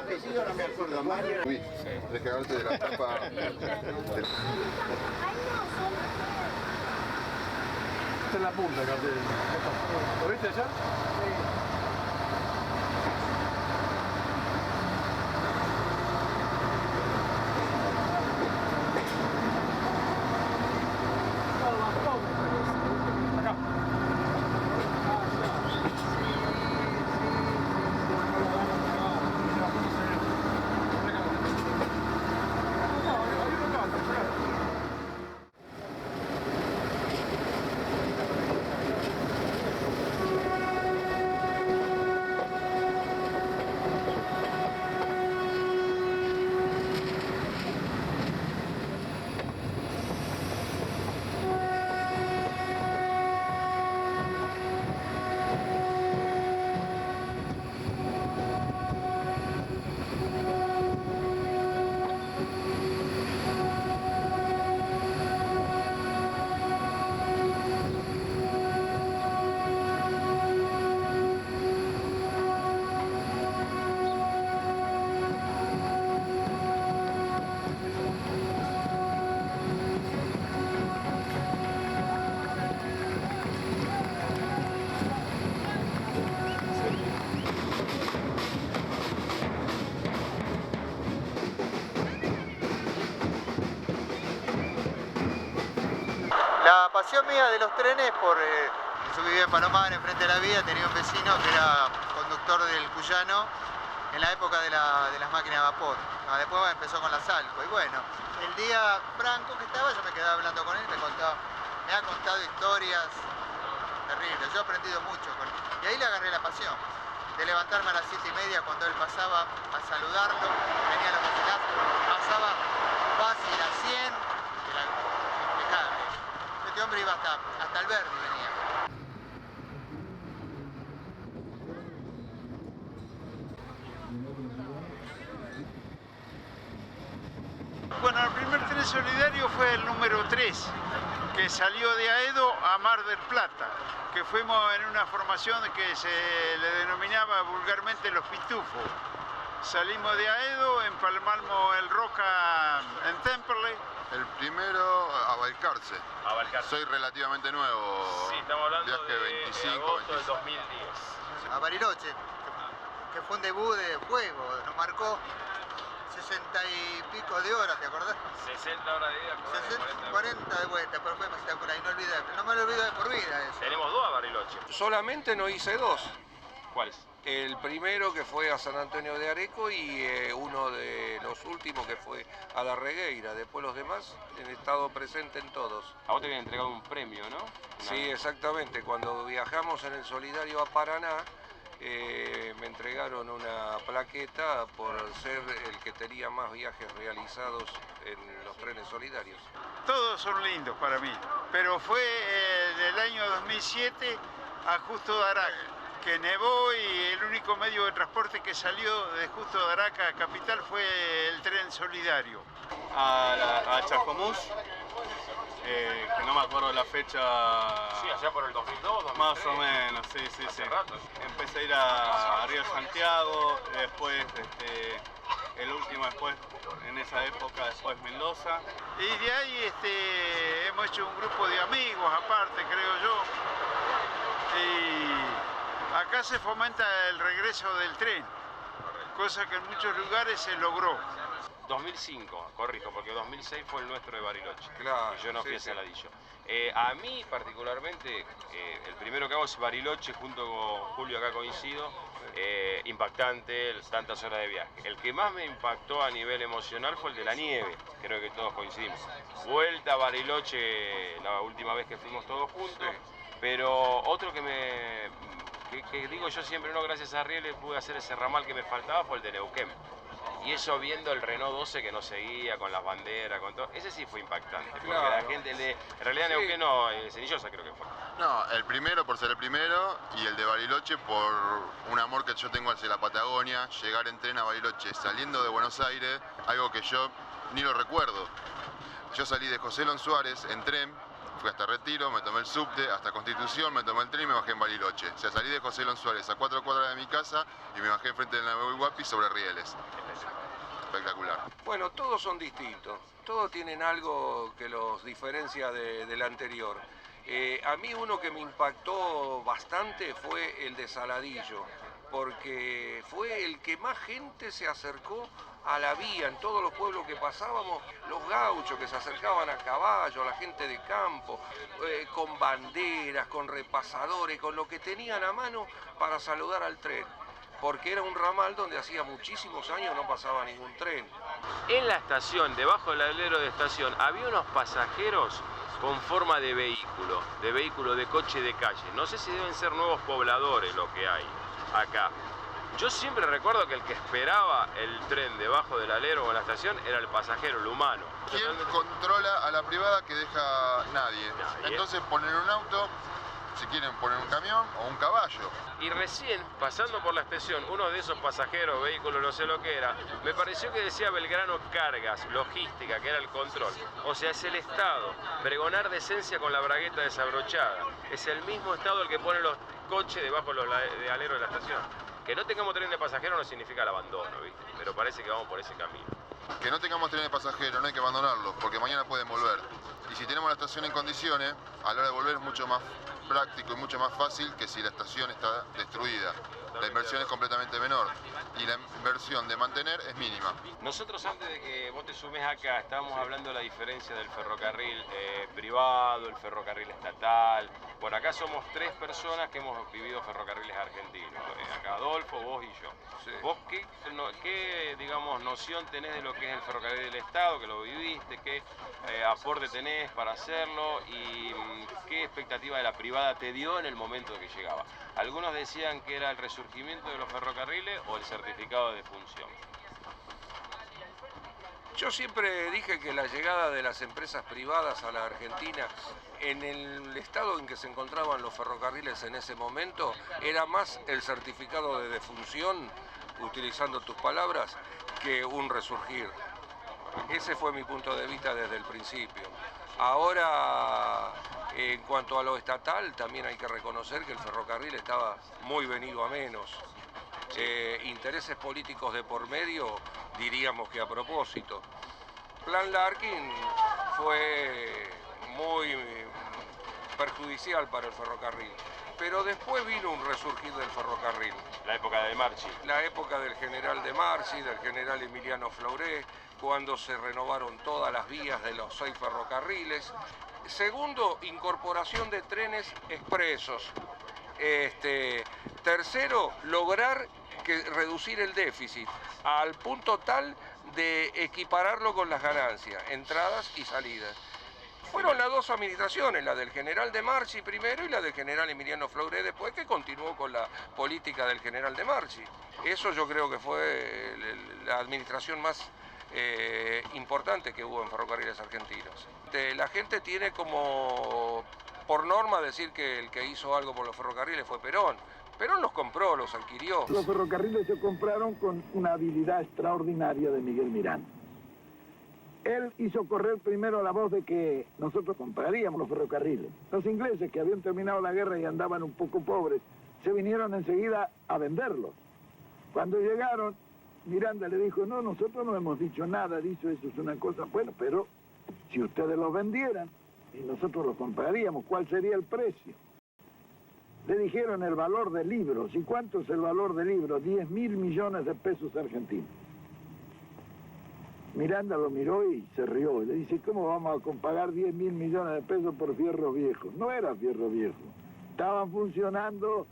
apellido no me acuerdo, Mario. Uy, de cagarte de la tapa. Está en la punta el cartel. ¿Lo viste allá? Sí. La pasión mía de los trenes yo vivía en Palomar, enfrente de la vía, tenía un vecino que era conductor del Cuyano en la época de las máquinas de vapor. Después empezó con la Salco y bueno, el día franco que estaba yo me quedaba hablando con él, me ha contado historias terribles, yo he aprendido mucho con él y ahí le agarré la pasión de levantarme a las 7:30 cuando él pasaba a saludarlo, venía a la velocidad, pasaba fácil a 100, era impecable. Este hombre iba hasta Alberdi venía. Bueno, el primer tren solidario fue el número 3, que salió de Aedo a Mar del Plata, que fuimos en una formación que se le denominaba vulgarmente los pitufos. Salimos de Aedo, empalmamos el Roca en Temperley. El primero a Balcarce. Soy relativamente nuevo. Sí, estamos hablando viaje de 25, agosto 26. del 2010. A Bariloche, que fue un debut de fuego, nos marcó 60 y pico de horas, ¿te acordás? 60 horas de ida, 40 de vuelta, pero fue espectacular, inolvidable. No me lo olvido de por vida eso. Tenemos 2 a Bariloche. Solamente no hice 2. ¿Cuáles? El primero que fue a San Antonio de Areco y uno de los últimos que fue a La Regueira. Después los demás han estado presentes en todos. A vos te habían entregado un premio, ¿no? Sí, exactamente. Cuando viajamos en el Solidario a Paraná, me entregaron una plaqueta por ser el que tenía más viajes realizados en los trenes solidarios. Todos son lindos para mí, pero fue en el año 2007 a Justo de Araca, que nevó y el único medio de transporte que salió de Justo de Araca a Capital fue el tren solidario. A Chascomús, que no me acuerdo la fecha. Sí, allá por el 2002, 2003. Más o menos, sí. Hace rato. Empecé a ir a Río Santiago, después el último después, en esa época, después Mendoza. Y de ahí hemos hecho un grupo de amigos aparte, creo yo. Y acá se fomenta el regreso del tren, cosa que en muchos lugares se logró. 2005, corrijo, porque 2006 fue el nuestro de Bariloche. Claro, y yo no fui sí, a sí. Saladillo. A mí particularmente, el primero que hago es Bariloche, junto con Julio, acá coincido. Impactante, tantas horas de viaje. El que más me impactó a nivel emocional fue el de la nieve, creo que todos coincidimos. Vuelta a Bariloche la última vez que fuimos todos juntos, Sí. pero otro que digo yo siempre, no, gracias a Riel pude hacer ese ramal que me faltaba, fue el de Neuquén. Y eso viendo el Renault 12 que no seguía, con las banderas, con todo, ese sí fue impactante. Porque Claro. la gente, en realidad Sí. Neuquén no, Cenillosa creo que fue. No, el primero por ser el primero y el de Bariloche por un amor que yo tengo hacia la Patagonia, llegar en tren a Bariloche saliendo de Buenos Aires, algo que yo ni lo recuerdo. Yo salí de José Lon Suárez en tren Fui hasta Retiro, me tomé el subte, hasta Constitución, me tomé el tren y me bajé en Bariloche. O sea, salí de José Lon Suárez a 4 cuadras de mi casa y me bajé enfrente del Nahuel Huapi sobre rieles. Espectacular. Bueno, todos son distintos, todos tienen algo que los diferencia del anterior. A mí uno que me impactó bastante fue el de Saladillo, porque fue el que más gente se acercó a la vía. En todos los pueblos que pasábamos, los gauchos que se acercaban a caballo, la gente de campo, con banderas, con repasadores, con lo que tenían a mano para saludar al tren, porque era un ramal donde hacía muchísimos años no pasaba ningún tren. En la estación, debajo del alero de estación, había unos pasajeros con forma de vehículo de coche de calle. No sé si deben ser nuevos pobladores lo que hay acá. Yo siempre recuerdo que el que esperaba el tren debajo del alero o en la estación era el pasajero, el humano. ¿Quién controla a la privada que deja nadie? Entonces ponen un auto, si quieren poner un camión o un caballo. Y recién, pasando por la estación, uno de esos pasajeros, vehículos, no sé lo que era, me pareció que decía Belgrano Cargas, logística, que era el control. O sea, es el Estado, pregonar decencia con la bragueta desabrochada. Es el mismo Estado el que pone los coches debajo de alero de la estación. Que no tengamos tren de pasajeros no significa el abandono, ¿viste? Pero parece que vamos por ese camino. Que no tengamos tren de pasajeros, no hay que abandonarlos, porque mañana pueden volver. Y si tenemos la estación en condiciones, a la hora de volver es mucho más práctico y mucho más fácil que si la estación está destruida. La inversión es completamente menor y la inversión de mantener es mínima. Nosotros antes de que vos te sumes acá estábamos hablando de la diferencia del ferrocarril privado, el ferrocarril estatal. Por acá somos 3 personas que hemos vivido ferrocarriles argentinos. Acá Adolfo, vos y yo. Sí. ¿Vos qué digamos, noción tenés de lo que es el ferrocarril del Estado, que lo viviste, qué aporte tenés para hacerlo y qué expectativa de la privada te dio en el momento de que llegaba? Algunos decían que era el resurgimiento de los ferrocarriles o el certificado de defunción. Yo siempre dije que la llegada de las empresas privadas a la Argentina, en el estado en que se encontraban los ferrocarriles en ese momento, era más el certificado de defunción, utilizando tus palabras, que un resurgir. Ese fue mi punto de vista desde el principio. Ahora, en cuanto a lo estatal, también hay que reconocer que el ferrocarril estaba muy venido a menos. Intereses políticos de por medio, diríamos que a propósito. Plan Larkin fue muy perjudicial para el ferrocarril, pero después vino un resurgir del ferrocarril. La época de Marchi. La época del general de Marchi, del general Emiliano Flauré, cuando se renovaron todas las vías de los 6 ferrocarriles. Segundo, incorporación de trenes expresos. Tercero, lograr reducir el déficit al punto tal de equipararlo con las ganancias, entradas y salidas. Fueron las 2 administraciones, la del general de Marchi primero y la del general Emiliano Flauré después, que continuó con la política del general de Marchi. Eso yo creo que fue la administración más importante que hubo en Ferrocarriles Argentinos. La gente tiene como por norma decir que el que hizo algo por los ferrocarriles fue Perón. Perón los compró, los adquirió. Los ferrocarriles se compraron con una habilidad extraordinaria de Miguel Miranda. Él hizo correr primero la voz de que nosotros compraríamos los ferrocarriles. Los ingleses, que habían terminado la guerra y andaban un poco pobres, se vinieron enseguida a venderlos. Cuando llegaron, Miranda le dijo, no, nosotros no hemos dicho nada, dice, eso es una cosa, bueno, pero si ustedes los vendieran y nosotros los compraríamos, ¿cuál sería el precio? Le dijeron el valor de libros. ¿Y cuánto es el valor de libros? 10.000 millones de pesos argentinos. Miranda lo miró y se rió. Y le dice, ¿cómo vamos a pagar 10.000 millones de pesos por fierro viejo? No era fierro viejo. Estaban funcionando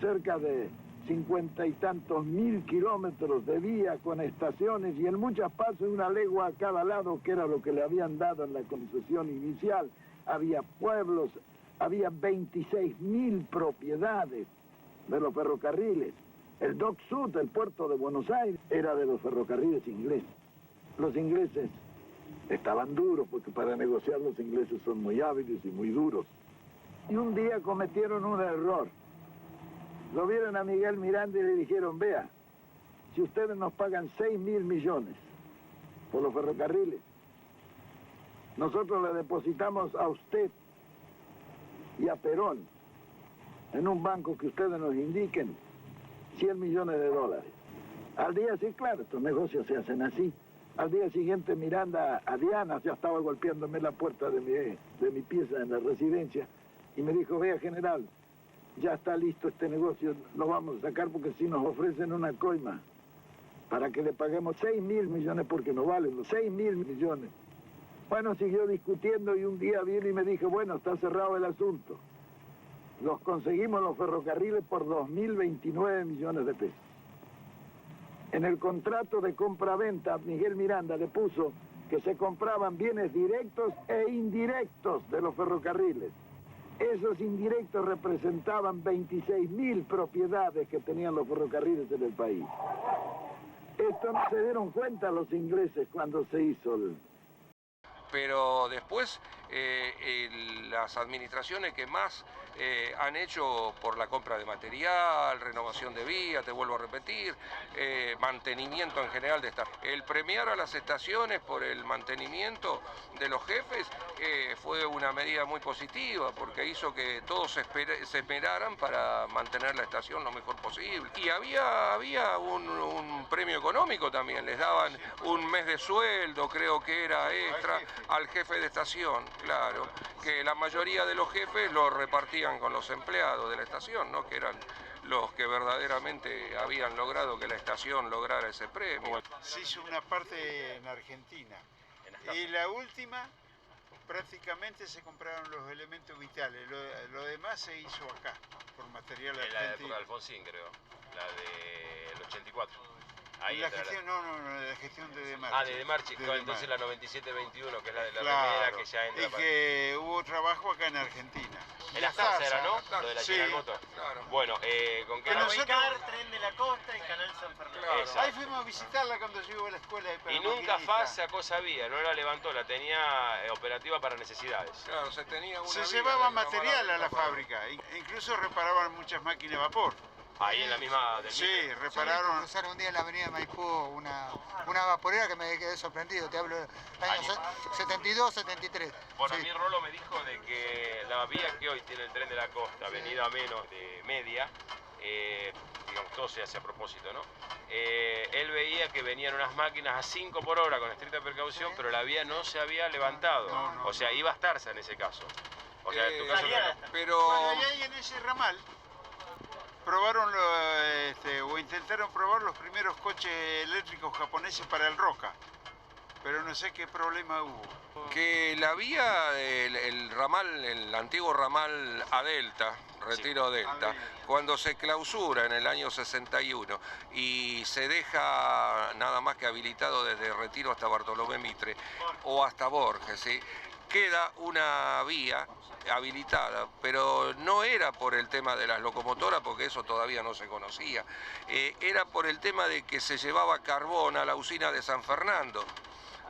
cerca de 50 y tantos mil kilómetros de vía con estaciones y en muchas partes una legua a cada lado, que era lo que le habían dado en la concesión inicial. Había pueblos. Había 26.000 propiedades de los ferrocarriles. El Dock Sud, el puerto de Buenos Aires, era de los ferrocarriles ingleses. Los ingleses estaban duros, porque para negociar los ingleses son muy hábiles y muy duros. Y un día cometieron un error. Lo vieron a Miguel Miranda y le dijeron, vea, si ustedes nos pagan 6.000 millones por los ferrocarriles, nosotros le depositamos a usted y a Perón, en un banco que ustedes nos indiquen, 100 millones de dólares. Al día siguiente, claro, estos negocios se hacen así. Al día siguiente Miranda a Diana ya estaba golpeándome la puerta de mi pieza en la residencia y me dijo, vea general, ya está listo este negocio, lo vamos a sacar porque si nos ofrecen una coima para que le paguemos 6.000 millones porque no valen los 6.000 millones. Bueno, siguió discutiendo y un día vino y me dijo, bueno, está cerrado el asunto. Los conseguimos los ferrocarriles por 2.029 millones de pesos. En el contrato de compra-venta, Miguel Miranda le puso que se compraban bienes directos e indirectos de los ferrocarriles. Esos indirectos representaban 26.000 propiedades que tenían los ferrocarriles en el país. Esto no se dieron cuenta los ingleses cuando se hizo el... Pero después las administraciones que más han hecho por la compra de material, renovación de vías, te vuelvo a repetir, mantenimiento en general de esta. El premiar a las estaciones por el mantenimiento de los jefes fue una medida muy positiva porque hizo que todos se esperaran para mantener la estación lo mejor posible. Y había un premio económico también, les daban un mes de sueldo, creo que era extra, al jefe de estación, claro, que la mayoría de los jefes lo repartían con los empleados de la estación, ¿no? Que eran los que verdaderamente habían logrado que la estación lograra ese premio. Se hizo una parte en Argentina y la última prácticamente se compraron los elementos vitales, lo demás se hizo acá, por material argentino. En la época de Alfonsín, creo, la del 84. Ahí la gestión, no, la gestión de Demarchi. Ah, de Demarchi, entonces la 97-21, que es la de la remera, que ya entra. Y que hubo trabajo acá en Argentina. En la Zarza era, ¿no? Lo de la sí, General Motors. Claro. Bueno, ¿con qué nosotros... Tren de la Costa y Canal San Fernando. Claro. Ahí fuimos a visitarla cuando yo iba a la escuela de y nunca FAS sacó esa vía, no la levantó, la tenía operativa para necesidades. Claro, se llevaba material a la fábrica, incluso reparaban muchas máquinas de vapor. Ahí en la misma del Sí, repararon. Cruzar un día en la avenida Maipú una vaporera que me quedé sorprendido, te hablo de años 72, 73. Bueno, sí. A mí Rolo me dijo de que la vía que hoy tiene el Tren de la Costa, avenida menos de media, digamos, todo se hace a propósito, ¿no? Él veía que venían unas máquinas a 5 por hora con estricta precaución, pero la vía no se había levantado. O sea, iba a estarse en ese caso. O sea, en tu caso pero... Bueno, y ahí en ese ramal probaron o intentaron probar los primeros coches eléctricos japoneses para el Roca, pero no sé qué problema hubo. Que la vía, el ramal, el antiguo ramal a Delta, Retiro Delta, cuando se clausura en el año 61 y se deja nada más que habilitado desde Retiro hasta Bartolomé Mitre o hasta Borges, ¿sí? Queda una vía habilitada, pero no era por el tema de las locomotoras, porque eso todavía no se conocía, era por el tema de que se llevaba carbón a la usina de San Fernando.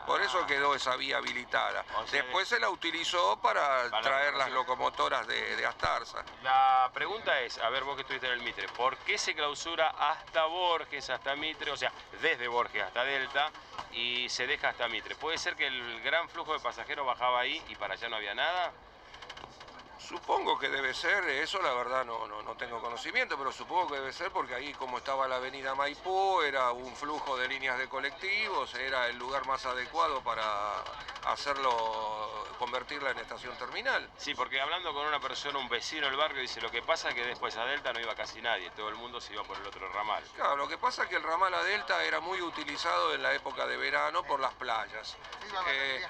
Por eso quedó esa vía habilitada. Después se la utilizó para traer las locomotoras de Astarza. La pregunta es, a ver vos que estuviste en el Mitre, ¿por qué se clausura hasta Borges, hasta Mitre, o sea, desde Borges hasta Delta y se deja hasta Mitre? ¿Puede ser que el gran flujo de pasajeros bajaba ahí y para allá no había nada? Supongo que debe ser, eso la verdad no tengo conocimiento, pero supongo que debe ser porque ahí como estaba la avenida Maipú, era un flujo de líneas de colectivos, era el lugar más adecuado para convertirla en estación terminal. Sí, porque hablando con una persona, un vecino del barrio, dice lo que pasa es que después a Delta no iba casi nadie, todo el mundo se iba por el otro ramal. Claro, lo que pasa es que el ramal a Delta era muy utilizado en la época de verano por las playas.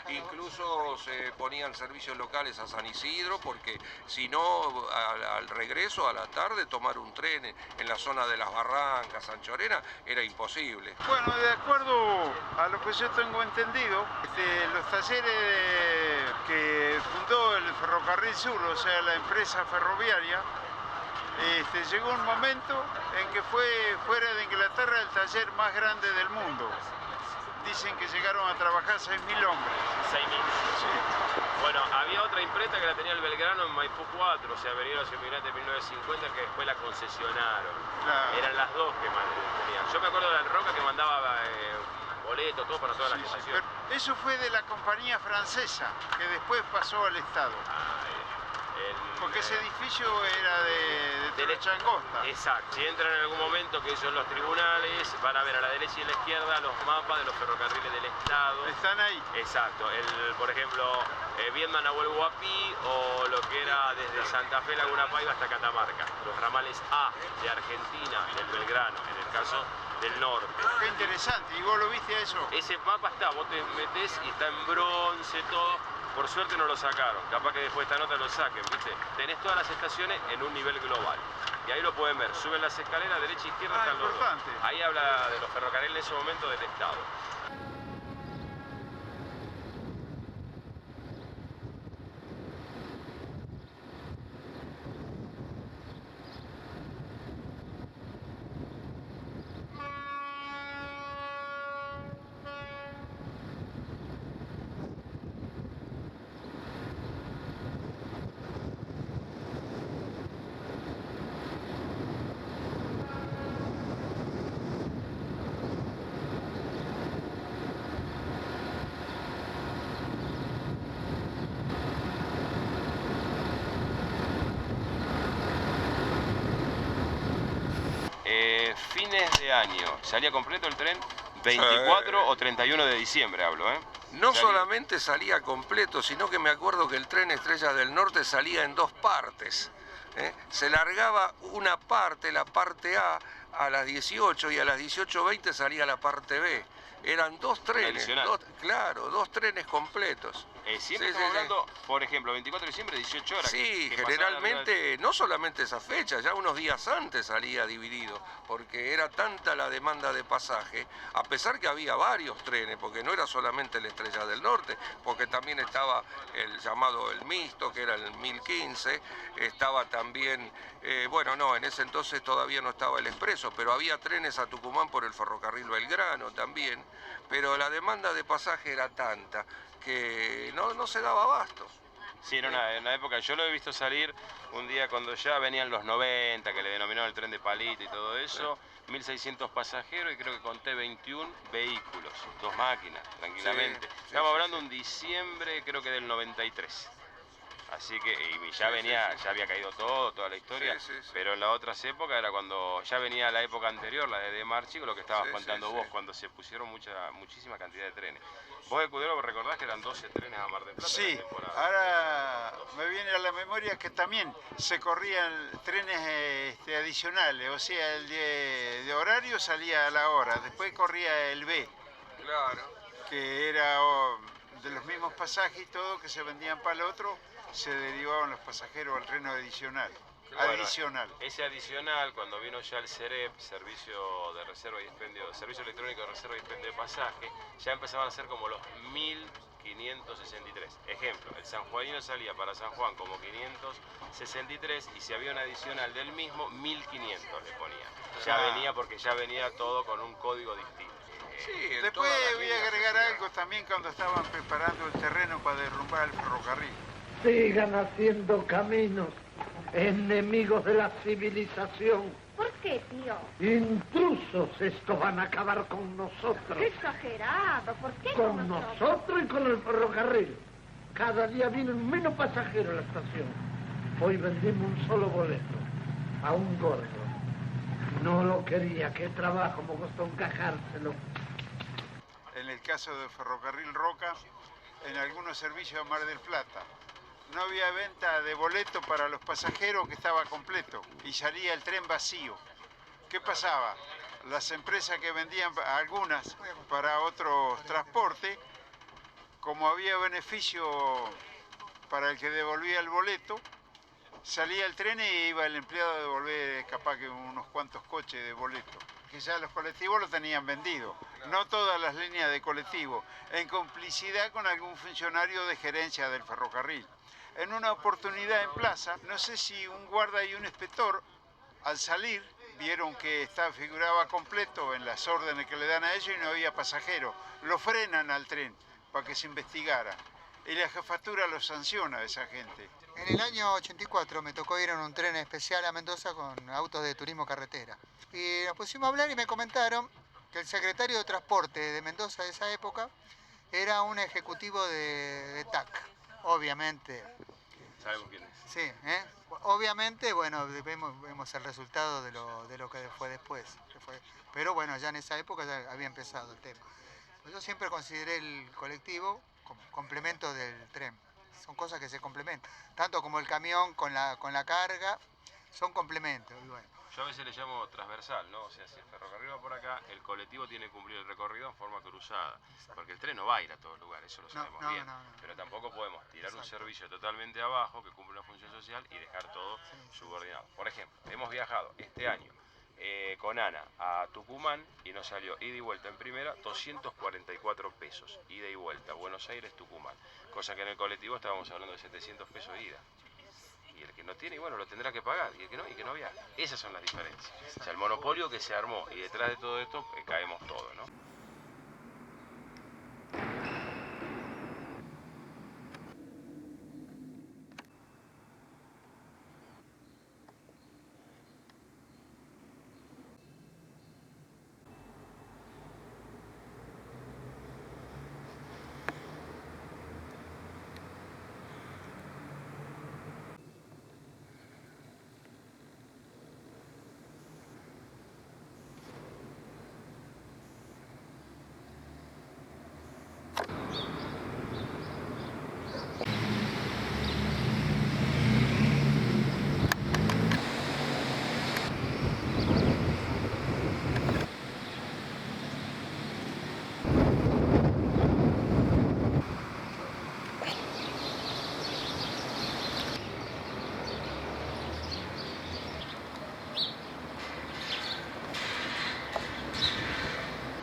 Incluso se ponían servicios locales a San Isidro porque si no, al regreso, a la tarde, tomar un tren en la zona de las Barrancas, Anchorena, era imposible. Bueno, de acuerdo a lo que yo tengo entendido, los talleres que fundó el Ferrocarril Sur, o sea, la empresa ferroviaria, llegó un momento en que fue fuera de Inglaterra el taller más grande del mundo. Dicen que llegaron a trabajar 6.000 hombres. 6.000. Sí. Bueno, había otra imprenta que la tenía el Belgrano en Maipú 4, o sea, vinieron los inmigrantes de 1950 que después la concesionaron. Claro. Eran las dos que más tenían. Yo me acuerdo de la Roca que mandaba boletos, todo para todas las estaciones. Eso fue de la compañía francesa, que después pasó al Estado. Porque ese edificio era de derecha angosta. Exacto. Si entran en algún momento, que son los tribunales, van a ver a la derecha y a la izquierda los mapas de los ferrocarriles del Estado. Están ahí. Exacto. Por ejemplo, Viedma Nahuel Huapi, o lo que era desde Santa Fe, Laguna Paiva hasta Catamarca. Los ramales A de Argentina, del Belgrano, en el caso del norte. Qué interesante. ¿Y vos lo viste a eso? Ese mapa está, vos te metés y está en bronce, todo. Por suerte no lo sacaron, capaz que después de esta nota lo saquen, ¿viste? Tenés todas las estaciones en un nivel global. Y ahí lo pueden ver, suben las escaleras, derecha e izquierda están los dos. Ahí habla de los ferrocarriles en ese momento del Estado. Fines de año, ¿salía completo el tren? 24 o 31 de diciembre hablo, ¿eh? No solamente salía completo, sino que me acuerdo que el tren Estrellas del Norte salía en dos partes. Se largaba una parte, la parte A las 18 y a las 18:20 salía la parte B. Eran dos trenes, dos trenes completos. Siempre estamos hablando, por ejemplo, 24 de diciembre, 18 horas. Sí, generalmente, no solamente esa fecha, ya unos días antes salía dividido, porque era tanta la demanda de pasaje, a pesar que había varios trenes, porque no era solamente el Estrella del Norte, porque también estaba el llamado el mixto, que era el 1015, estaba también, en ese entonces todavía no estaba el expreso, pero había trenes a Tucumán por el ferrocarril Belgrano también, pero la demanda de pasaje era tanta que no se daba abasto. Sí, era una época, yo lo he visto salir un día cuando ya venían los 90, que le denominaron el tren de palito y todo eso, 1.600 pasajeros y creo que conté 21 vehículos, 2 máquinas, tranquilamente. Estamos hablando un diciembre, creo que del 93. Así que ya había caído toda la historia, pero en las otras épocas era cuando ya venía la época anterior, la de Marchi, con lo que estabas contando vos, cuando se pusieron muchísima cantidad de trenes. Vos, Escudero, recordás que eran 12 trenes a Mar del Plata. Sí, ahora me viene a la memoria que también se corrían trenes adicionales, o sea, el de horario salía a la hora, después corría el B, que era de los mismos pasajes y todo, que se vendían para el otro, se derivaban los pasajeros al tren adicional. Ese adicional, cuando vino ya el CEREP, Servicio de Reserva y Expendio, Servicio Electrónico de Reserva y Expendio de Pasaje, ya empezaban a ser como los 1.563. Ejemplo, el sanjuanino salía para San Juan como 563 y si había un adicional del mismo, 1.500 le ponía. Ya venía porque ya venía todo con un código distinto. Después voy a agregar algo también cuando estaban preparando el terreno para derrumbar el ferrocarril. Sigan haciendo caminos, enemigos de la civilización. ¿Por qué, tío? Intrusos, estos van a acabar con nosotros. ¡Qué exagerado! ¿Por qué con nosotros y con el ferrocarril? Cada día vienen menos pasajeros a la estación. Hoy vendimos un solo boleto, a un gordo. No lo quería, qué trabajo me costó encajárselo. En el caso del ferrocarril Roca, en algunos servicios a Mar del Plata, no había venta de boleto para los pasajeros, que estaba completo y salía el tren vacío. ¿Qué pasaba? Las empresas que vendían algunas para otros transportes, como había beneficio para el que devolvía el boleto, salía el tren y iba el empleado a devolver capaz que unos cuantos coches de boleto. Que ya los colectivos los tenían vendidos, no todas las líneas de colectivo, en complicidad con algún funcionario de gerencia del ferrocarril. En una oportunidad en plaza, no sé si un guarda y un inspector, al salir, vieron que figuraba completo en las órdenes que le dan a ellos y no había pasajeros. Lo frenan al tren para que se investigara. Y la jefatura lo sanciona a esa gente. En el año 84 me tocó ir en un tren especial a Mendoza con autos de turismo carretera. Y nos pusimos a hablar y me comentaron que el secretario de Transporte de Mendoza de esa época era un ejecutivo de TAC. Obviamente Sabemos quién es. Sí, ¿eh? Obviamente, bueno, vemos el resultado de lo que fue después. Pero bueno, ya en esa época ya había empezado el tema. Yo siempre consideré el colectivo como complemento del tren. Son cosas que se complementan. Tanto como el camión con la carga, son complementos. Y bueno. Yo a veces le llamo transversal, ¿no? O sea, si el ferrocarril va por acá, el colectivo tiene que cumplir el recorrido en forma cruzada. Porque el tren no va a ir a todos lugares, eso lo sabemos bien. No. Pero tampoco podemos tirar un servicio totalmente abajo que cumple una función social y dejar todo subordinado. Por ejemplo, hemos viajado este año con Ana a Tucumán y nos salió ida y vuelta en primera 244 pesos, ida y vuelta, Buenos Aires, Tucumán. Cosa que en el colectivo estábamos hablando de 700 pesos ida. Y el que no tiene, bueno, lo tendrá que pagar, y el que no viaja. Esas son las diferencias. O sea, el monopolio que se armó, y detrás de todo esto caemos todos, ¿no?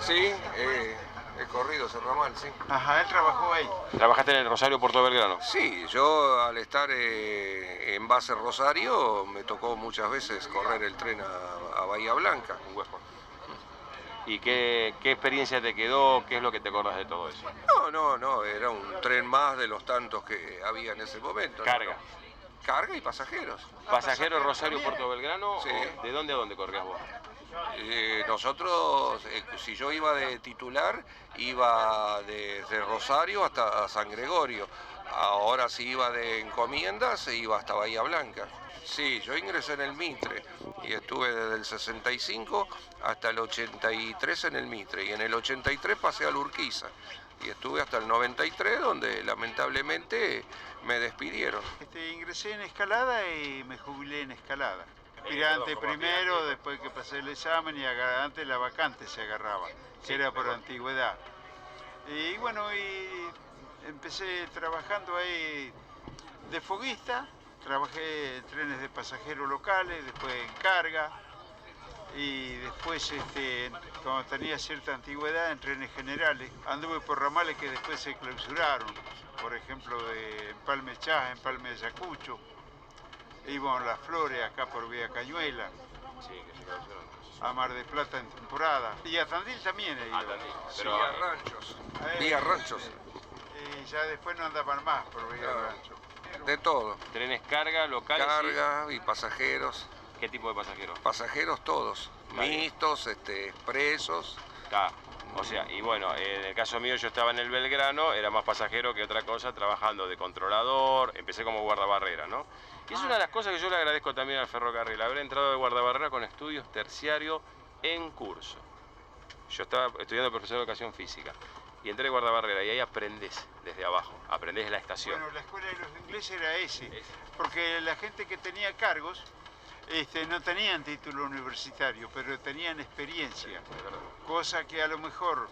Sí, he corrido ese ramal, sí. Ajá, él trabajó ahí. ¿Trabajaste en el Rosario Puerto Belgrano? Sí, yo al estar en base Rosario me tocó muchas veces correr el tren a Bahía Blanca. ¿Y qué experiencia te quedó? ¿Qué es lo que te acordás de todo eso? No, era un tren más de los tantos que había en ese momento. Carga. ¿No? Carga y pasajeros. ¿Pasajeros Rosario Puerto Belgrano? Sí. ¿De dónde a dónde corrías vos? Nosotros, si yo iba de titular, iba desde Rosario hasta San Gregorio. Ahora si iba de encomiendas, iba hasta Bahía Blanca. Sí, yo ingresé en el Mitre y estuve desde el 65 hasta el 83 en el Mitre. Y en el 83 pasé a la Urquiza y estuve hasta el 93, donde lamentablemente me despidieron. Ingresé en escalada y me jubilé en escalada. Aspirante primero, después que pasé el examen y antes la vacante se agarraba, que era por antigüedad. Y bueno, y empecé trabajando ahí de foguista, trabajé en trenes de pasajeros locales, después en carga, y después cuando tenía cierta antigüedad en trenes generales, anduve por ramales que después se clausuraron, por ejemplo de Empalme Chá, Empalme de Ayacucho. Íbamos a Las Flores, acá por Vía Cañuela, a Mar del Plata en temporada. Y a Tandil también he ido. Pero Vía Ranchos. Vía Ranchos. Y ya después no andaban más por Vía Ranchos. De todo. ¿Trenes carga, locales? Carga y pasajeros. ¿Qué tipo de pasajeros? Pasajeros todos. Mixtos, expresos. O sea, y bueno, en el caso mío yo estaba en el Belgrano, era más pasajero que otra cosa, trabajando de controlador, empecé como guardabarrera, ¿no? Y es una de las cosas que yo le agradezco también al ferrocarril, haber entrado de guardabarrera con estudios terciarios en curso. Yo estaba estudiando profesor de educación física y entré de guardabarrera y ahí aprendés desde abajo, aprendés la estación. Bueno, la escuela de los ingleses era ese, porque la gente que tenía cargos no tenían título universitario, pero tenían experiencia, cosa que a lo mejor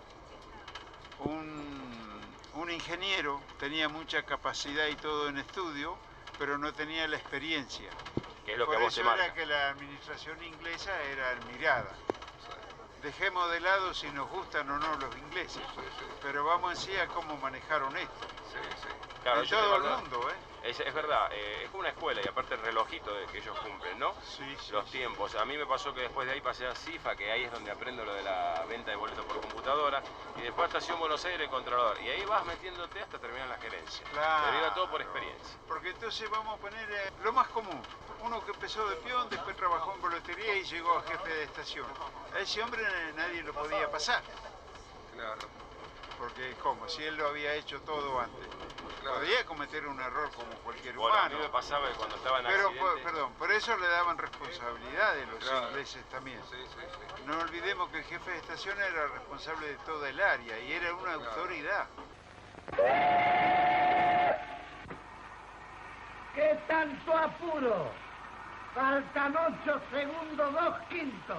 un ingeniero tenía mucha capacidad y todo en estudio, pero no tenía la experiencia. ¿Qué es lo Por que a vos eso te marca? era que la administración inglesa era admirada. Dejemos de lado si nos gustan o no los ingleses, pero vamos en sí a cómo manejaron esto. Claro, en todo el mundo, Es verdad, es como una escuela y aparte el relojito que ellos cumplen, ¿no? Sí, los tiempos. A mí me pasó que después de ahí pasé a CIFA, que ahí es donde aprendo lo de la venta de boletos por computadora, y después a Estación Buenos Aires, controlador. Y ahí vas metiéndote hasta terminar la gerencia. Claro. Te digo todo por experiencia. Porque entonces vamos a poner lo más común. Uno que empezó de peón, después trabajó en boletería y llegó a jefe de estación. A ese hombre nadie lo podía pasar. Claro. Porque, ¿cómo? Si él lo había hecho todo antes. Claro. Podía cometer un error como cualquier Bueno, a mí humano. me pasaba que cuando estaba en Pero, accidente... perdón, por eso le daban responsabilidades los Claro. ingleses también. Sí, sí, sí. No olvidemos que el jefe de estación era responsable de toda el área y era una autoridad. ¿Qué tanto apuro? Faltan 8 segundos, 2/5.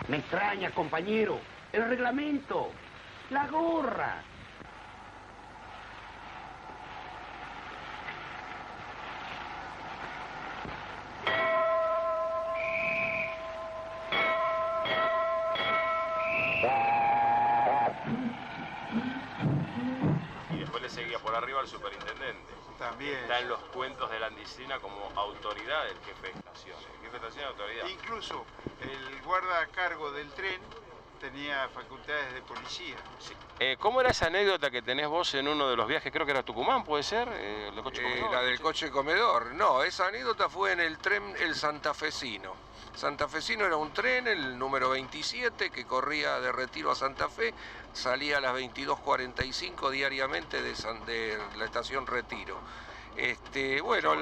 Me extraña, compañero. El reglamento. La gorra. Y después le seguía por arriba al superintendente. También. Está en los cuentos de la Andicina como autoridad del jefe de estación. El jefe de estación es autoridad. Incluso el guarda a cargo del tren tenía facultades de policía. Sí. ¿Cómo era esa anécdota que tenés vos en uno de los viajes? Creo que era Tucumán, ¿puede ser? El de coche comedor, La del coche comedor. No, esa anécdota fue en el tren El Santafesino. Santafesino era un tren, el número 27, que corría de Retiro a Santa Fe, salía a las 22:45 diariamente de la estación Retiro. Bueno,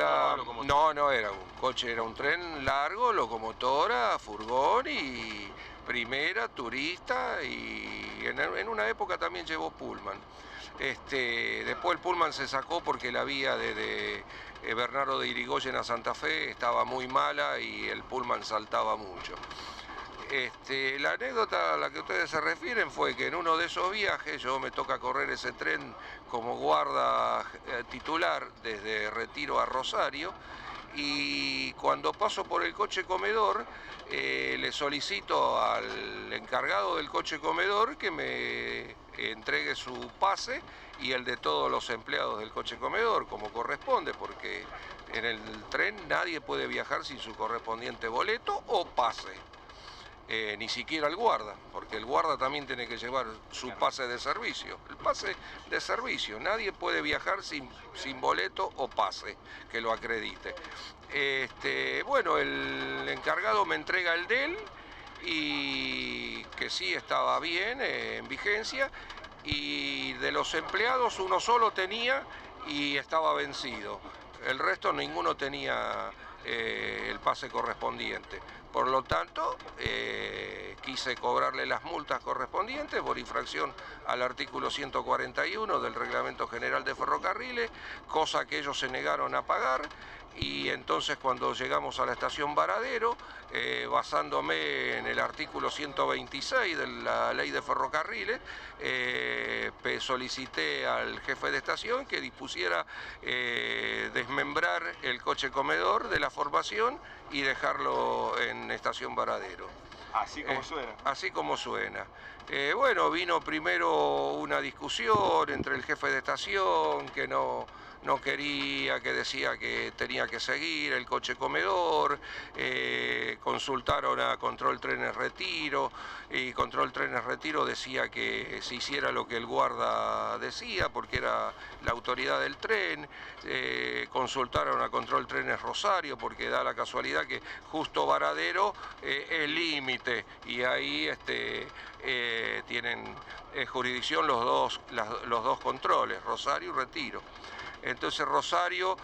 no era un coche, era un tren largo, locomotora, furgón y primera, turista, y en una época también llevó pullman. Después el pullman se sacó porque la vía de Bernardo de Irigoyen a Santa Fe estaba muy mala y el pullman saltaba mucho. La anécdota a la que ustedes se refieren fue que en uno de esos viajes yo me toca correr ese tren como guarda titular desde Retiro a Rosario, y cuando paso por el coche comedor le solicito al encargado del coche comedor que me entregue su pase y el de todos los empleados del coche comedor, como corresponde, porque en el tren nadie puede viajar sin su correspondiente boleto o pase. Ni siquiera el guarda, porque el guarda también tiene que llevar su pase de servicio. El pase de servicio, nadie puede viajar sin boleto o pase que lo acredite. Bueno, el encargado me entrega el de él, y que sí estaba bien, en vigencia, y de los empleados uno solo tenía y estaba vencido. El resto ninguno tenía el pase correspondiente. Por lo tanto, quise cobrarle las multas correspondientes por infracción al artículo 141 del Reglamento General de Ferrocarriles, cosa que ellos se negaron a pagar, y entonces cuando llegamos a la estación Varadero, basándome en el artículo 126 de la Ley de Ferrocarriles, solicité al jefe de estación que dispusiera desmembrar el coche comedor de la formación y dejarlo en estación Varadero. Así como suena. Así como suena. Bueno, vino primero una discusión entre el jefe de estación, que no quería, que decía que tenía que seguir el coche comedor, consultaron a Control Trenes Retiro, y Control Trenes Retiro decía que se hiciera lo que el guarda decía, porque era la autoridad del tren, consultaron a Control Trenes Rosario, porque da la casualidad que justo Varadero es límite, y ahí tienen jurisdicción los dos controles, Rosario y Retiro. Entonces Rosario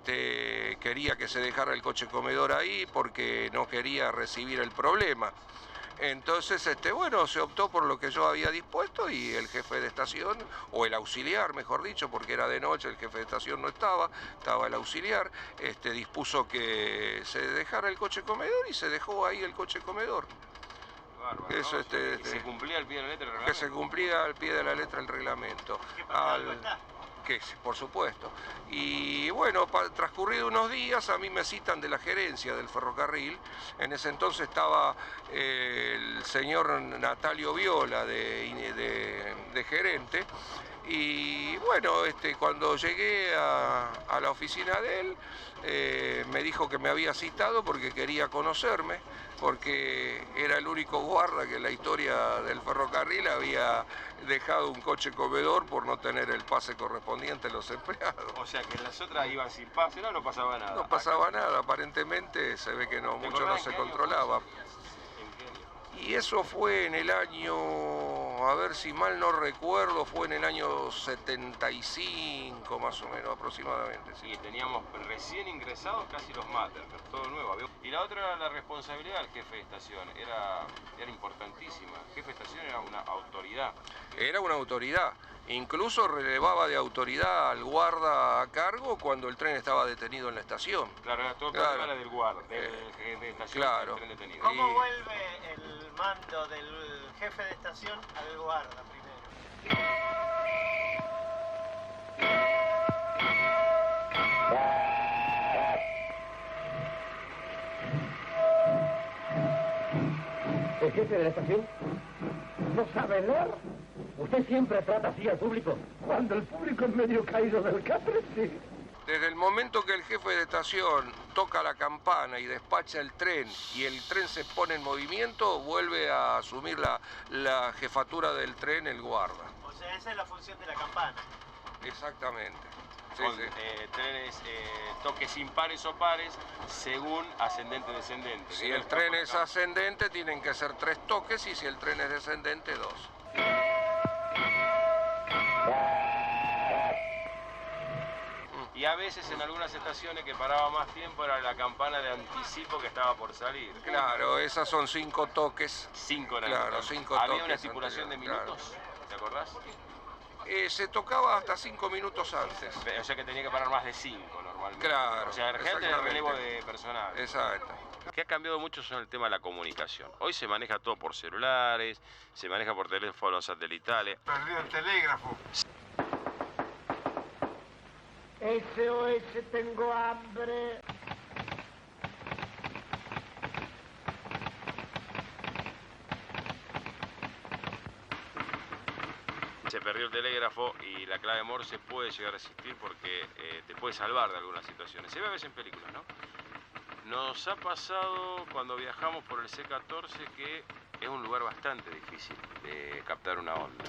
quería que se dejara el coche comedor ahí porque no quería recibir el problema. Entonces, bueno, se optó por lo que yo había dispuesto, y el jefe de estación, o el auxiliar, mejor dicho, porque era de noche, el jefe de estación no estaba el auxiliar, dispuso que se dejara el coche comedor, y se dejó ahí el coche comedor. Bárbaro, Eso, ¿no? Que se cumplía al pie de la letra el reglamento. Que se cumplía al pie de la letra el reglamento. Que por supuesto. Y bueno, transcurrido unos días, a mí me citan de la gerencia del ferrocarril. En ese entonces estaba el señor Natalio Viola de gerente. Y bueno, cuando llegué a la oficina de él, me dijo que me había citado porque quería conocerme, porque era el único guarda que en la historia del ferrocarril había dejado un coche comedor por no tener el pase correspondiente a los empleados. O sea que las otras iban sin pase, no pasaba nada. No pasaba nada, aparentemente se ve que no, mucho no se controlaba. Y eso fue en el año, a ver si mal no recuerdo, fue en el año 75 más o menos aproximadamente. Sí, teníamos recién ingresados casi los Mater, todo nuevo. Y la otra era la responsabilidad del jefe de estación, era importantísima. El jefe de estación era una autoridad. Era una autoridad. Incluso relevaba de autoridad al guarda a cargo cuando el tren estaba detenido en la estación. Claro, era todo el problema era del guarda, de estación, claro. Del tren detenido. ¿Cómo vuelve el mando del jefe de estación al guarda primero? ¿El jefe de la estación no sabe leer? Usted siempre trata así al público. Cuando el público es medio caído del catre, sí. Desde el momento que el jefe de estación toca la campana y despacha el tren y el tren se pone en movimiento, vuelve a asumir la jefatura del tren el guarda. O sea, esa es la función de la campana. Exactamente. Sí, Con sí. trenes, toques impares o pares, según ascendente o descendente. Si el tren es ascendente, tienen que ser 3 toques, y si el tren es descendente, 2. Y a veces en algunas estaciones que paraba más tiempo era la campana de anticipo que estaba por salir. Claro, esas son 5 toques. 5 en Claro, 5 ¿Había toques una estipulación de minutos? Claro. ¿Te acordás? Se tocaba hasta 5 minutos antes. O sea que tenía que parar más de 5 normalmente. Claro. O sea, gente de relevo de personal. Exacto. Lo que ha cambiado mucho son el tema de la comunicación. Hoy se maneja todo por celulares, se maneja por teléfonos satelitales. Perdió el telégrafo. SOS, tengo hambre. Se perdió el telégrafo y la clave Morse puede llegar a existir porque te puede salvar de algunas situaciones. Se ve a veces en películas, ¿no? Nos ha pasado cuando viajamos por el C14 que es un lugar bastante difícil de captar una onda.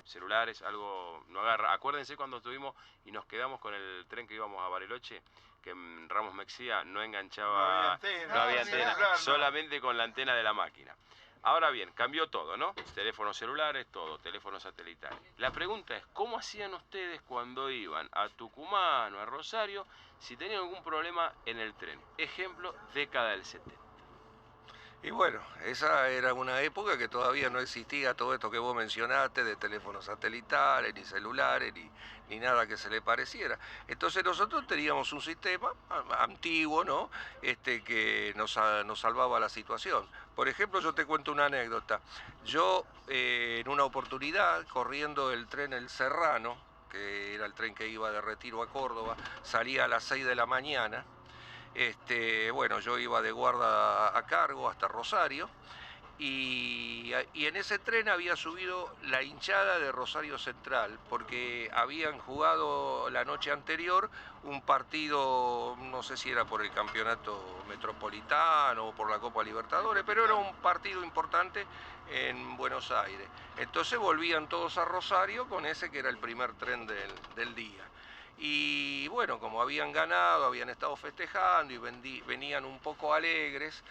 Celulares, algo no agarra. Acuérdense cuando estuvimos y nos quedamos con el tren que íbamos a Bariloche, que en Ramos Mexía no enganchaba, no había antena, solamente con la antena de la máquina. Ahora bien, cambió todo, ¿no? Teléfonos celulares, todo, teléfonos satelitales. La pregunta es, ¿cómo hacían ustedes cuando iban a Tucumán o a Rosario si tenían algún problema en el tren? Ejemplo, década del 70. Y bueno, esa era una época que todavía no existía todo esto que vos mencionaste de teléfonos satelitales, ni celulares, ni nada que se le pareciera. Entonces nosotros teníamos un sistema antiguo, ¿no? Que nos salvaba la situación. Por ejemplo, yo te cuento una anécdota. Yo, en una oportunidad, corriendo el tren El Serrano, que era el tren que iba de Retiro a Córdoba, salía a las 6 de la mañana. Bueno, yo iba de guarda a cargo hasta Rosario y en ese tren había subido la hinchada de Rosario Central porque habían jugado la noche anterior un partido, no sé si era por el campeonato metropolitano o por la Copa Libertadores, pero era un partido importante en Buenos Aires. Entonces volvían todos a Rosario con ese que era el primer tren del día. Y bueno, como habían ganado, habían estado festejando y venían un poco alegres,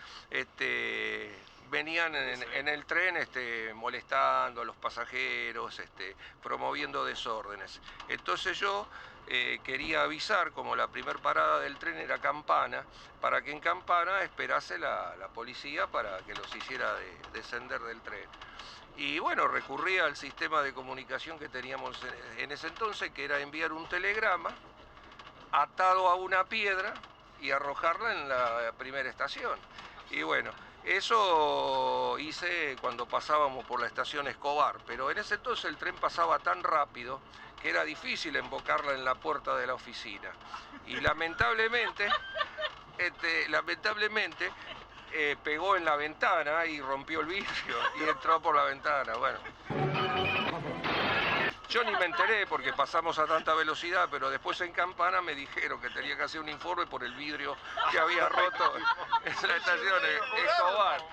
venían en el tren molestando a los pasajeros, promoviendo desórdenes. Entonces yo quería avisar, como la primer parada del tren era Campana, para que en Campana esperase la policía para que los hiciera descender del tren. Y bueno, recurría al sistema de comunicación que teníamos en ese entonces, que era enviar un telegrama atado a una piedra y arrojarla en la primera estación. Y bueno, eso hice cuando pasábamos por la estación Escobar, pero en ese entonces el tren pasaba tan rápido que era difícil embocarla en la puerta de la oficina. Y lamentablemente pegó en la ventana y rompió el vidrio y entró por la ventana. Bueno. Yo ni me enteré porque pasamos a tanta velocidad, pero después en Campana me dijeron que tenía que hacer un informe por el vidrio que había roto en la estación Escobar.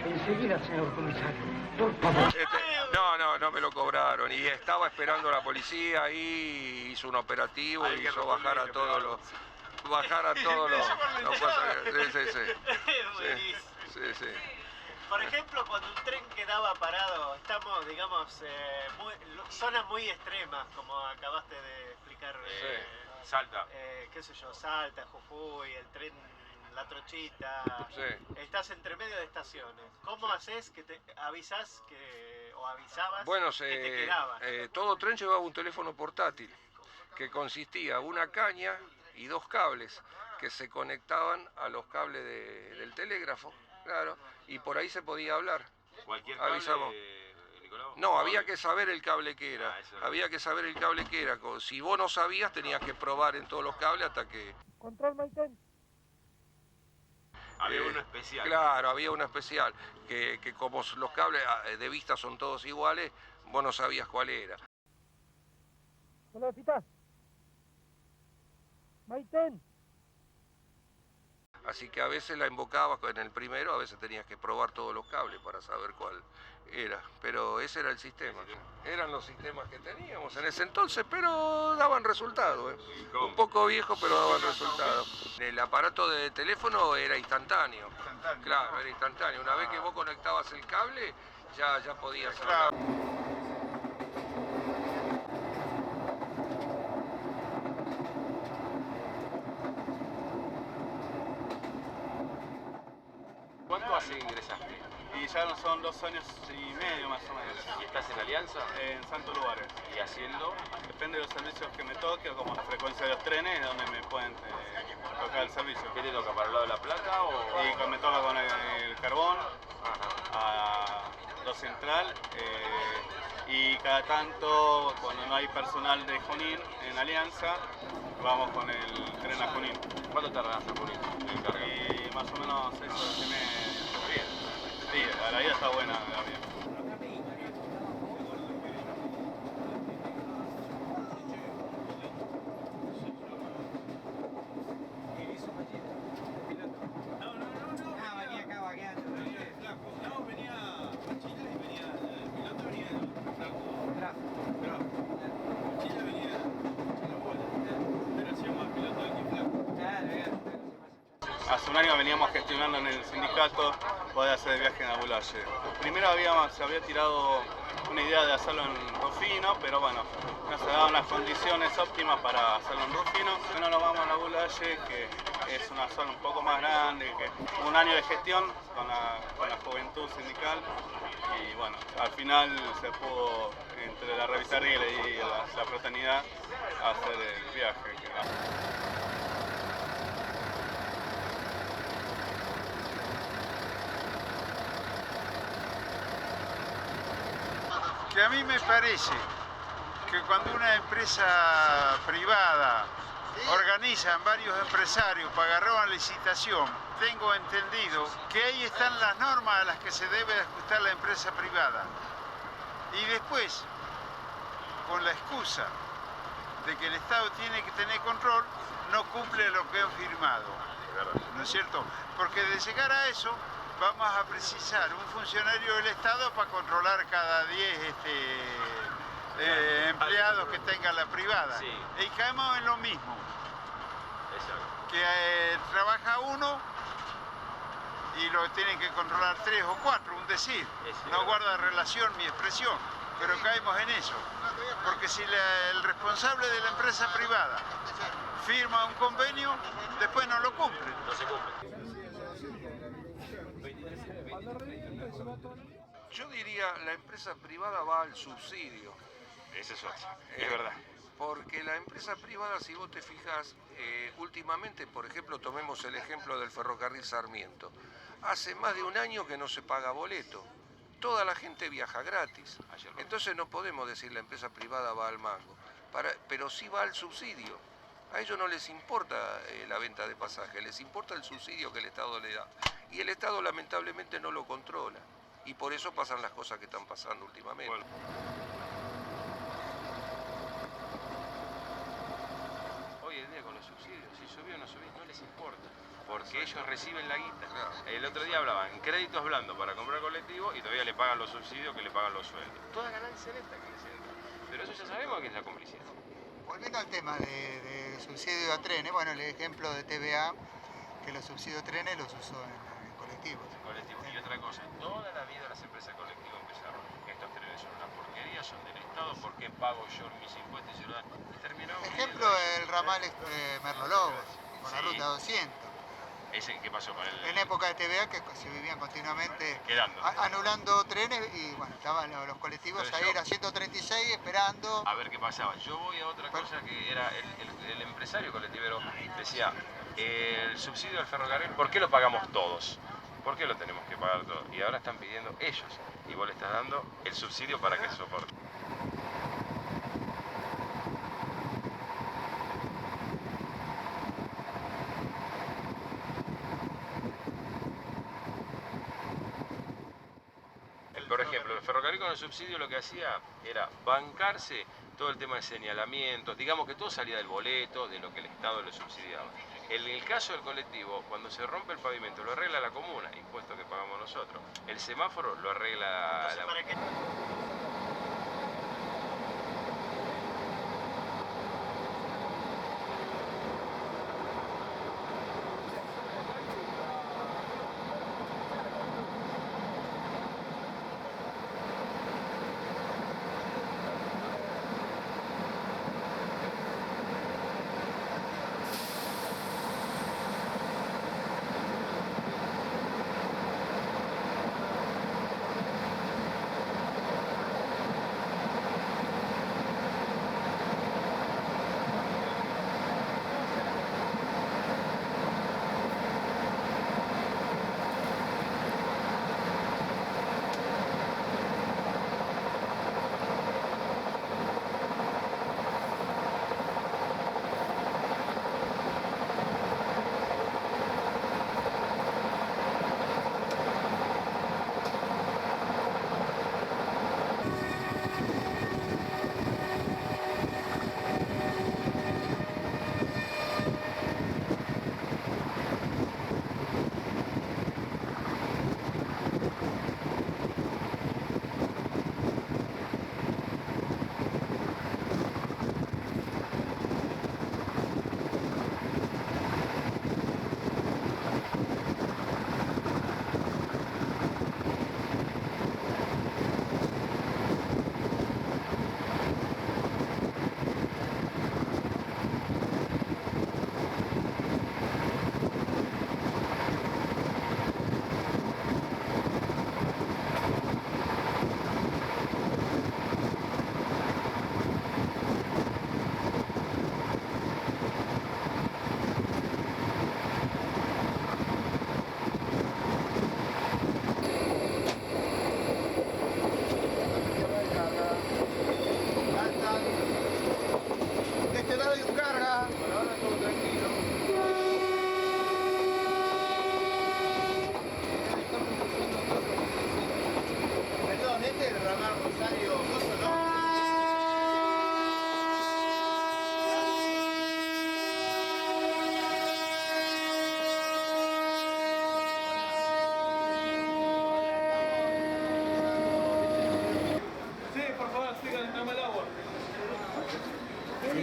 Enseguida, señor comisario, por favor. No me lo cobraron y estaba esperando a la policía ahí, hizo un operativo y hizo bajar a todos los... Sí. Por ejemplo, cuando un tren quedaba parado, estamos, digamos, zonas muy extremas, como acabaste de explicar. Salta. Qué sé yo, Salta, Jujuy, el tren La Trochita. Sí. Estás entre medio de estaciones. ¿Cómo haces que te avisas o avisabas bueno, que te quedabas? Todo tren llevaba un teléfono portátil que consistía una caña y 2 cables que se conectaban a los cables del telégrafo, claro, y por ahí se podía hablar. ¿Cualquier cable, avisamos. Nicolau? No, había que saber el cable que era. Si vos no sabías, tenías que probar en todos los cables hasta que... Control Maitén. Había uno especial. Claro, había uno especial, que como los cables de vista son todos iguales, vos no sabías cuál era. Pelotita. Maitén. Así que a veces la invocabas en el primero, a veces tenías que probar todos los cables para saber cuál era. Pero ese era el sistema. Eran los sistemas que teníamos en ese entonces, pero daban resultado. Un poco viejo, pero daban resultado. El aparato de teléfono era instantáneo. Claro, era instantáneo. Una vez que vos conectabas el cable, ya podías hablar. ¿Cuánto hace que ingresaste? Y ya son 2 años y medio más o menos. ¿Y estás en Alianza? En Santos Lugares. ¿Y haciendo? Depende de los servicios que me toque o como la frecuencia de los trenes, donde me pueden tocar el servicio. ¿Qué te toca? ¿Para el lado de La Plata o...? Y me toca con el carbón, a lo central, y cada tanto, cuando no hay personal de Junín en Alianza, vamos con el tren a Junín. ¿Cuánto tardás a Junín? Y más o menos 6 horas y media. Bien. Sí, la vida está buena, la vida. Hace un año veníamos gestionando en el sindicato poder hacer el viaje en Ambulaye. Primero se había tirado una idea de hacerlo en Rufino, pero bueno, no se daban las condiciones óptimas para hacerlo en Rufino. Bueno, nos vamos a Ambulaye, que es una zona un poco más grande, que un año de gestión con la juventud sindical, y bueno, al final se pudo, entre la revista Riel y la fraternidad, hacer el viaje. Que a mí me parece que cuando una empresa privada organizan varios empresarios para agarrar una licitación, tengo entendido que ahí están las normas a las que se debe ajustar la empresa privada. Y después, con la excusa de que el Estado tiene que tener control, no cumple lo que han firmado. ¿No es cierto? Porque de llegar a eso, vamos a precisar un funcionario del Estado para controlar cada 10 empleados que tenga la privada. Sí. Y caemos en lo mismo. Exacto. Que trabaja uno y lo tienen que controlar 3 o 4, un decir. No guarda relación mi expresión, pero caemos en eso. Porque si el responsable de la empresa privada firma un convenio, después no lo cumple. No se cumple. Yo diría, la empresa privada va al subsidio. Eso es verdad. Porque la empresa privada, si vos te fijas, últimamente, por ejemplo, tomemos el ejemplo del ferrocarril Sarmiento. Hace más de un año que no se paga boleto. Toda la gente viaja gratis. Entonces no podemos decir la empresa privada va al mango, pero sí va al subsidio. A ellos no les importa la venta de pasajes, les importa el subsidio que el Estado le da. Y el Estado lamentablemente no lo controla. Y por eso pasan las cosas que están pasando últimamente. Bueno. subsidio. Si subió o no subió, no les importa. Porque ellos reciben la guita. El otro día hablaban en créditos blandos para comprar colectivo y todavía le pagan los subsidios que le pagan los sueldos. Toda ganancia neta que les entra. Pero eso ya sabemos que es la complicidad. Volviendo al tema de subsidio a trenes, bueno, el ejemplo de TVA, que los subsidios a trenes los usó en colectivos. Y otra cosa, toda la vida las empresas colectivas empezaron. Estos trenes son una porquería, son del Estado, ¿por qué pago yo mis impuestos y se lo dan? Terminamos. Ejemplo, el ramal Merlo Lobos, con la ruta 200. ¿Qué pasó con él? En época de TVA que se vivían continuamente quedando, anulando trenes y bueno, estaban los colectivos ahí, era 136 esperando. A ver qué pasaba. Yo voy a otra cosa que era el empresario colectivero decía, el subsidio al ferrocarril, ¿por qué lo pagamos todos? ¿Por qué lo tenemos que pagar todos? Y ahora están pidiendo ellos y vos le estás dando el subsidio para que soporte. Por ejemplo, el ferrocarril con el subsidio lo que hacía era bancarse todo el tema de señalamientos, digamos que todo salía del boleto, de lo que el Estado le subsidiaba. En el caso del colectivo, cuando se rompe el pavimento, lo arregla la comuna, impuesto que pagamos nosotros. El semáforo lo arregla la...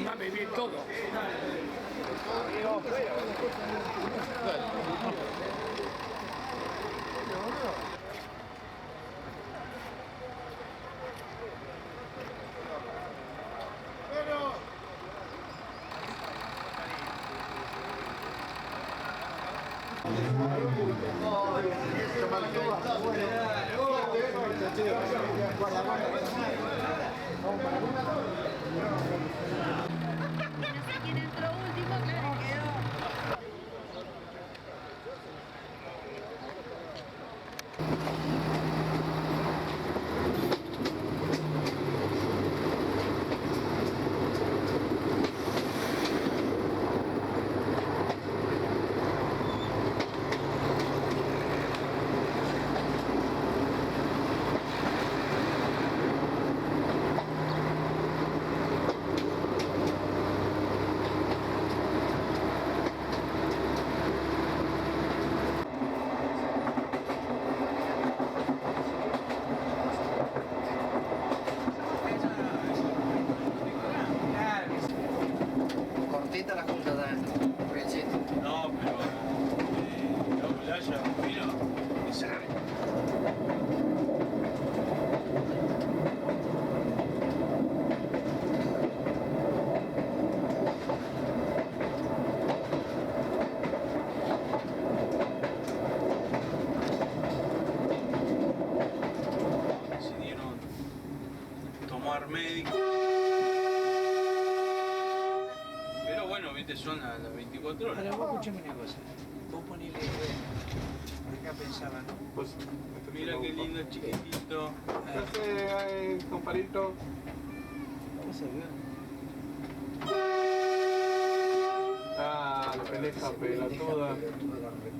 Va a vivir todo. controla. Ahora vos escuchame una cosa. Vos ponele, acá pensaba, ¿no? Pues, Mira qué lindo chiquitito. compadrito. Vamos a ver. Ah, la pendeja pelotuda.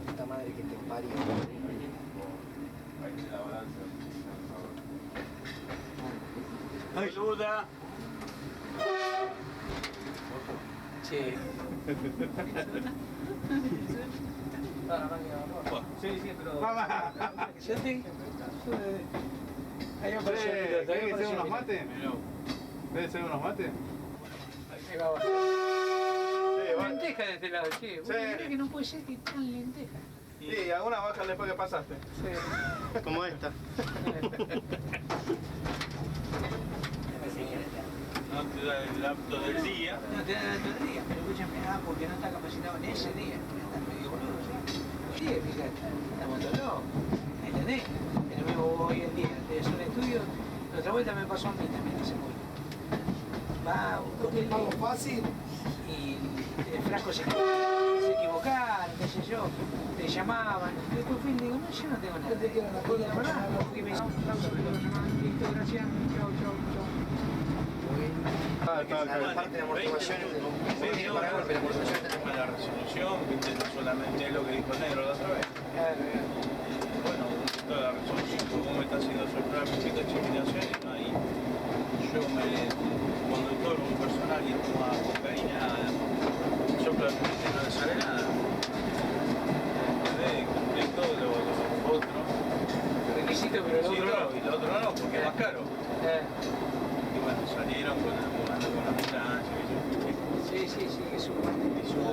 Puta madre que te parió. Ayuda. Sí. Sí, sí, pero... Yo te... Ahí me pareció lindo, ¿Querés que ahí me sea pareció unos lindo. mates? ¿Querés hacer unos mates? Ahí va abajo. Lenteja de este lado, che. Vos mirá que no puede ser que tan lenteja. Sí, algunas bajan después que pasaste. Sí. Como esta. No te da el lapso del día. No te da todo el día, pero escúchame, porque no está capacitado en ese día. Está medio boludo, ¿sí? Sí, fíjate, estamos todos locos. ¿Entendés? Pero luego hoy en día, de hacer un estudio, la otra vuelta me pasó a mí también hace poco. Va un hotel fácil y el frasco se equivocaron, qué sé yo, te llamaban. Después fui y le digo, no, yo no tengo nada. Y la verdad, porque me llamaban, listo, gracias, chau, chau, chau. La parte de amortiguación tiene para golpe, la amortiguación tenemos la resolución, viste, no solamente es lo que dijo el negro la otra vez. Bueno, toda la resolución, como me está haciendo soplar mi chequinación, ahí yo conductor, un personal y toma cocaína, sopla y no le sale nada. Cumplí todo lo otro. Requisito, pero lo Sí, otro no, y lo otro no, porque es más caro. Y bueno, salieron con la ambulancia, sí, que suma. y suma,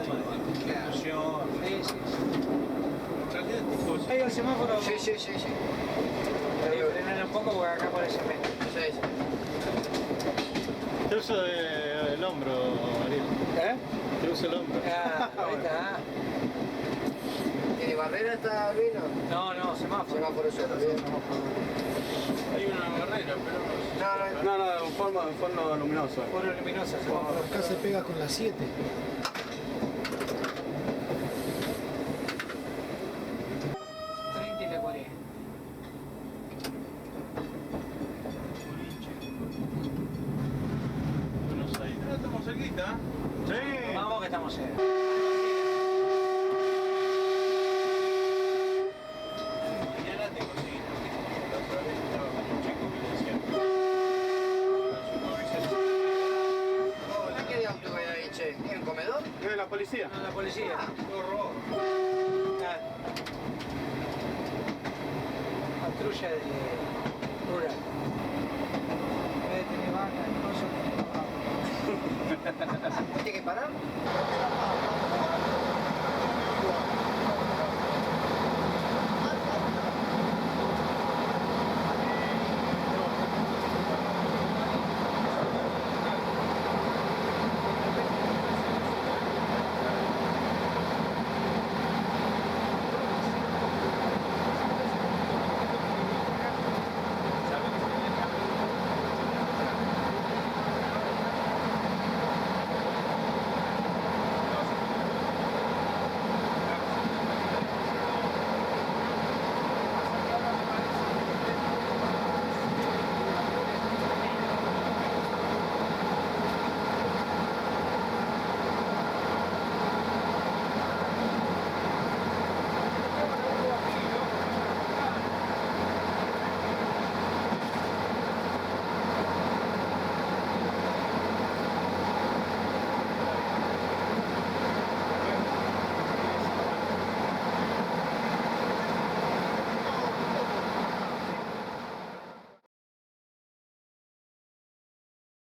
distribución. Sí. Cosas. Ahí el semáforo. Sí. Ahí frenar un poco porque acá parece menos. Sí. Te uso el hombro, Ariel. Te uso el hombro. Ahí está. ¿Tiene barrera esta vino? No, semáforo. Semáforo solo, bien. Hay una barrera, pero No, un forno luminoso. Forno luminoso, semáforo. Acá se pega con las 7. 30 y la 40. Buenos Aires. No, estamos cerquita. Sí. Vamos que estamos cerca. Mañana te consigo. La otra vez estaba con un chico que le decía. ¿Qué de auto hay ahí, che? ¿Tiene un comedor? ¿Es la policía? No, la policía. Patrulla de...